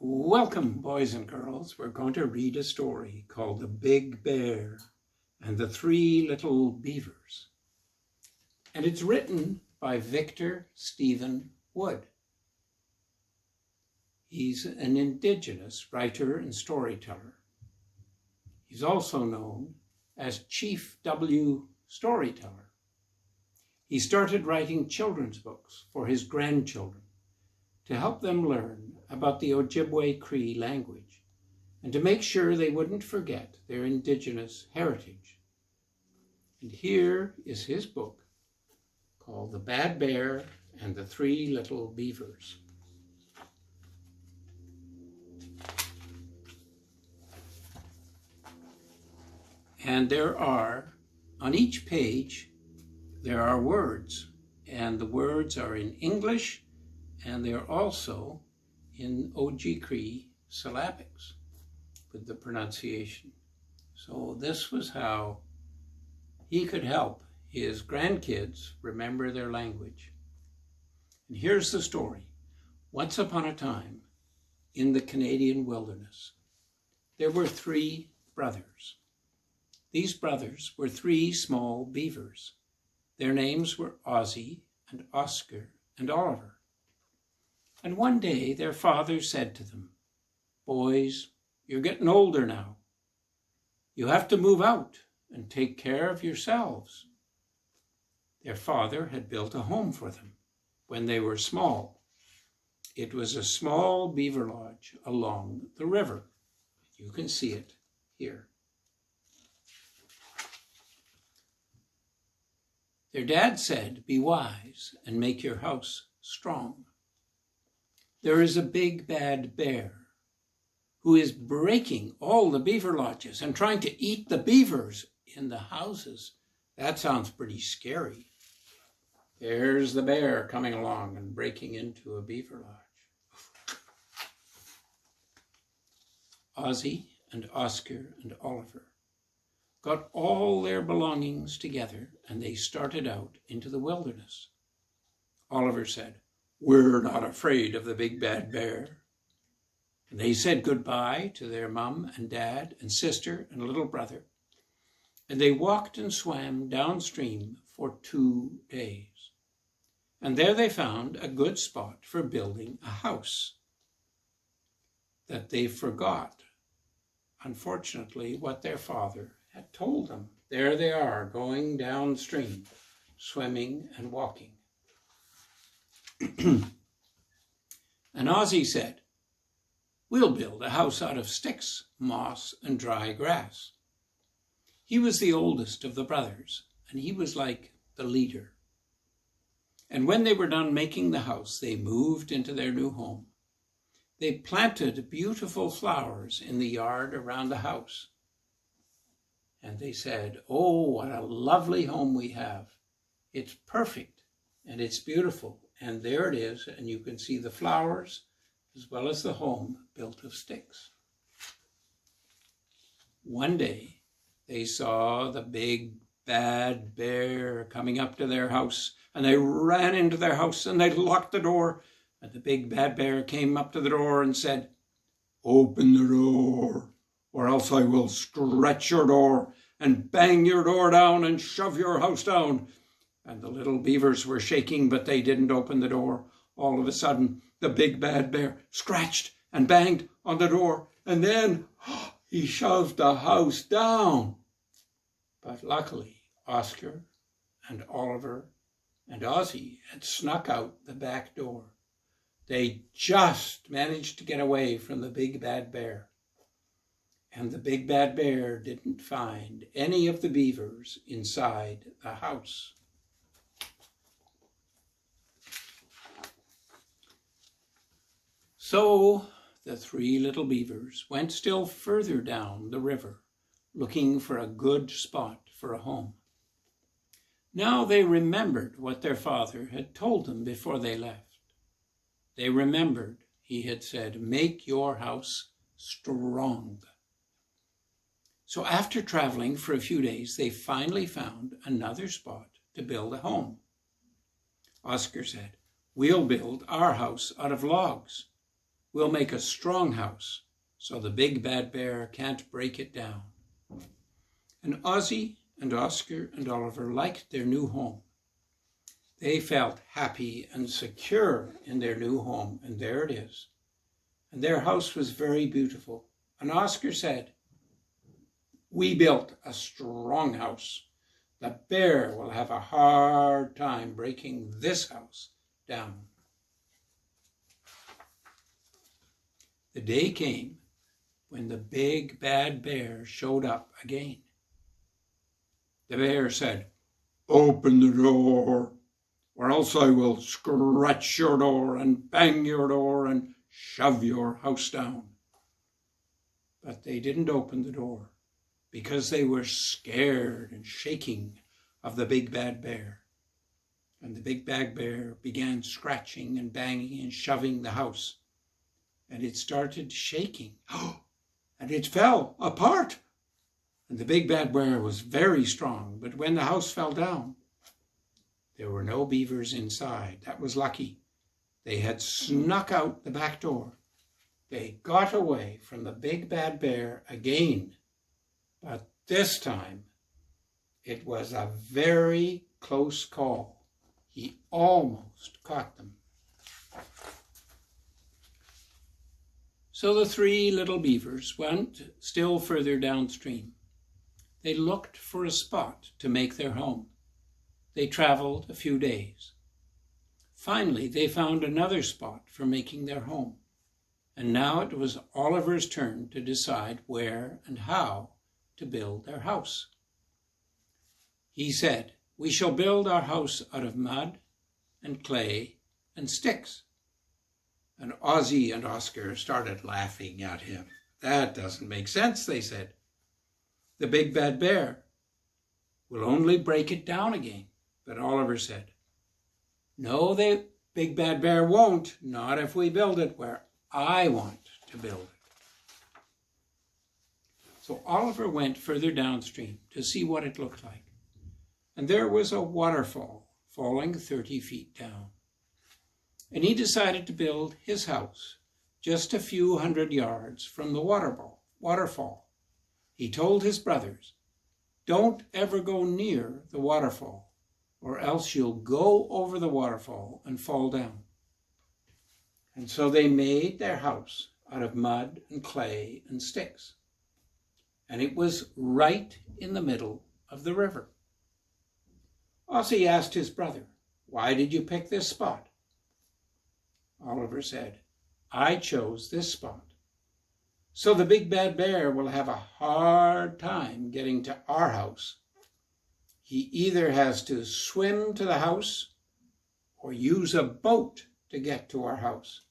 Welcome, boys and girls. We're going to read a story called The Big Bear and the Three Little Beavers. And it's written by Victor Stephen Wood. He's an Indigenous writer and storyteller. He's also known as Chief W. Storyteller. He started writing children's books for his grandchildren to help them learn about the Ojibwe Cree language and to make sure they wouldn't forget their Indigenous heritage. And here is his book called The Bad Bear and the Three Little Beavers. And on each page, there are words, and the words are in English, and they're also in Ojibwe Cree syllabics with the pronunciation. So this was how he could help his grandkids remember their language. And here's the story. Once upon a time, in the Canadian wilderness, there were three brothers. These brothers were three small beavers. Their names were Ozzie and Oscar and Oliver. And one day their father said to them, "Boys, you're getting older now. You have to move out and take care of yourselves." Their father had built a home for them when they were small. It was a small beaver lodge along the river. You can see it here. Their dad said, "Be wise and make your house strong. There is a big bad bear who is breaking all the beaver lodges and trying to eat the beavers in the houses." That sounds pretty scary. There's the bear coming along and breaking into a beaver lodge. Ozzie and Oscar and Oliver got all their belongings together and they started out into the wilderness. Oliver said, "We're not afraid of the big bad bear." And they said goodbye to their mom and dad and sister and little brother. And they walked and swam downstream for 2 days. And there they found a good spot for building a house that they forgot, unfortunately, what their father had told them. There they are, going downstream, swimming and walking. And Ozzie said, "We'll build a house out of sticks, moss, and dry grass." He was the oldest of the brothers, and he was like the leader. And when they were done making the house, they moved into their new home. They planted beautiful flowers in the yard around the house. And they said, "Oh, what a lovely home we have. It's perfect and it's beautiful." And there it is, and you can see the flowers as well as the home built of sticks. One day, they saw the big bad bear coming up to their house, and they ran into their house and they locked the door. And the big bad bear came up to the door and said, "Open the door, or else I will stretch your door and bang your door down and shove your house down." And the little beavers were shaking, but they didn't open the door. All of a sudden, the big bad bear scratched and banged on the door, and then he shoved the house down. But luckily, Oscar and Oliver and Ozzie had snuck out the back door. They just managed to get away from the big bad bear. And the big bad bear didn't find any of the beavers inside the house. So the three little beavers went still further down the river, looking for a good spot for a home. Now they remembered what their father had told them before they left. They remembered he had said, "Make your house strong." So after traveling for a few days, they finally found another spot to build a home. Oscar said, "We'll build our house out of logs." We'll make a strong house so the big bad bear can't break it down. And Ozzy and Oscar and Oliver liked their new home. They felt happy and secure in their new home, and there it is. And their house was very beautiful. And Oscar said, "We built a strong house. The bear will have a hard time breaking this house down." The day came when the big bad bear showed up again. The bear said, "Open the door, or else I will scratch your door and bang your door and shove your house down." But they didn't open the door because they were scared and shaking of the big bad bear. And the big bad bear began scratching and banging and shoving the house. And it started shaking. And it fell apart. And the big bad bear was very strong, but when the house fell down, there were no beavers inside. That was lucky. They had snuck out the back door. They got away from the big bad bear again. But this time, it was a very close call. He almost caught them. So the three little beavers went still further downstream. They looked for a spot to make their home. They traveled a few days. Finally, they found another spot for making their home. And now it was Oliver's turn to decide where and how to build their house. He said, "We shall build our house out of mud and clay and sticks." And Ozzy and Oscar started laughing at him. "That doesn't make sense," they said. "The big bad bear will only break it down again." But Oliver said, "No, the big bad bear won't, not if we build it where I want to build it." So Oliver went further downstream to see what it looked like. And there was a waterfall falling 30 feet down. And he decided to build his house just a few hundred yards from the waterfall. He told his brothers, "Don't ever go near the waterfall, or else you'll go over the waterfall and fall down." And so they made their house out of mud and clay and sticks. And it was right in the middle of the river. Ozzy asked his brother, "Why did you pick this spot?" Oliver said, "I chose this spot so the big bad bear will have a hard time getting to our house. He either has to swim to the house or use a boat to get to our house."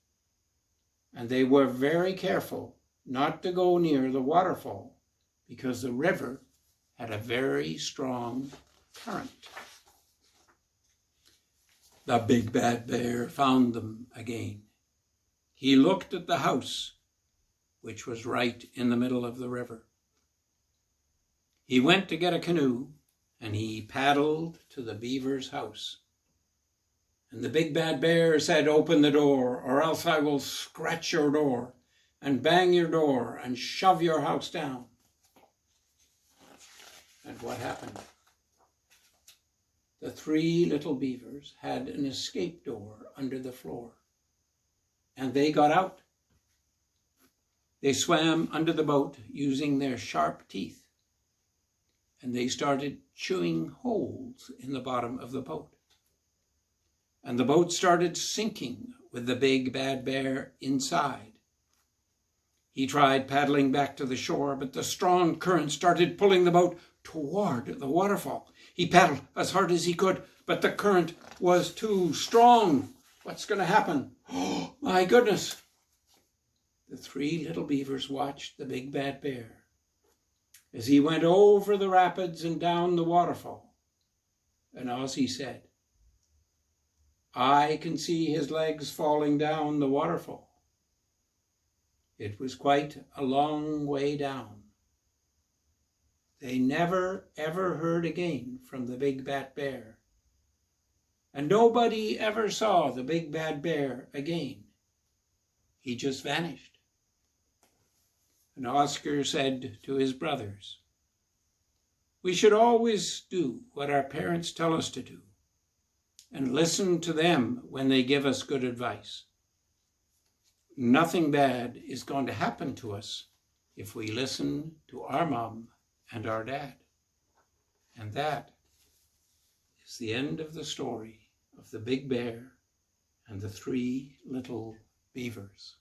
And they were very careful not to go near the waterfall because the river had a very strong current. The big bad bear found them again. He looked at the house, which was right in the middle of the river. He went to get a canoe, and he paddled to the beaver's house. And the big bad bear said, "Open the door, or else I will scratch your door and bang your door and shove your house down." And what happened? The three little beavers had an escape door under the floor, and they got out. They swam under the boat using their sharp teeth, and they started chewing holes in the bottom of the boat. And the boat started sinking with the big bad bear inside. He tried paddling back to the shore, but the strong current started pulling the boat toward the waterfall. He paddled as hard as he could, but the current was too strong. What's going to happen? Oh, my goodness. The three little beavers watched the big bad bear as he went over the rapids and down the waterfall. And Ozzy said, "I can see his legs falling down the waterfall." It was quite a long way down. They never ever heard again from the big bad bear. And nobody ever saw the big bad bear again. he just vanished. And Oscar said to his brothers, "We should always do what our parents tell us to do and listen to them when they give us good advice. Nothing bad is going to happen to us if we listen to our mom and our dad." And that is the end of the story of the big bear and the 3 little beavers.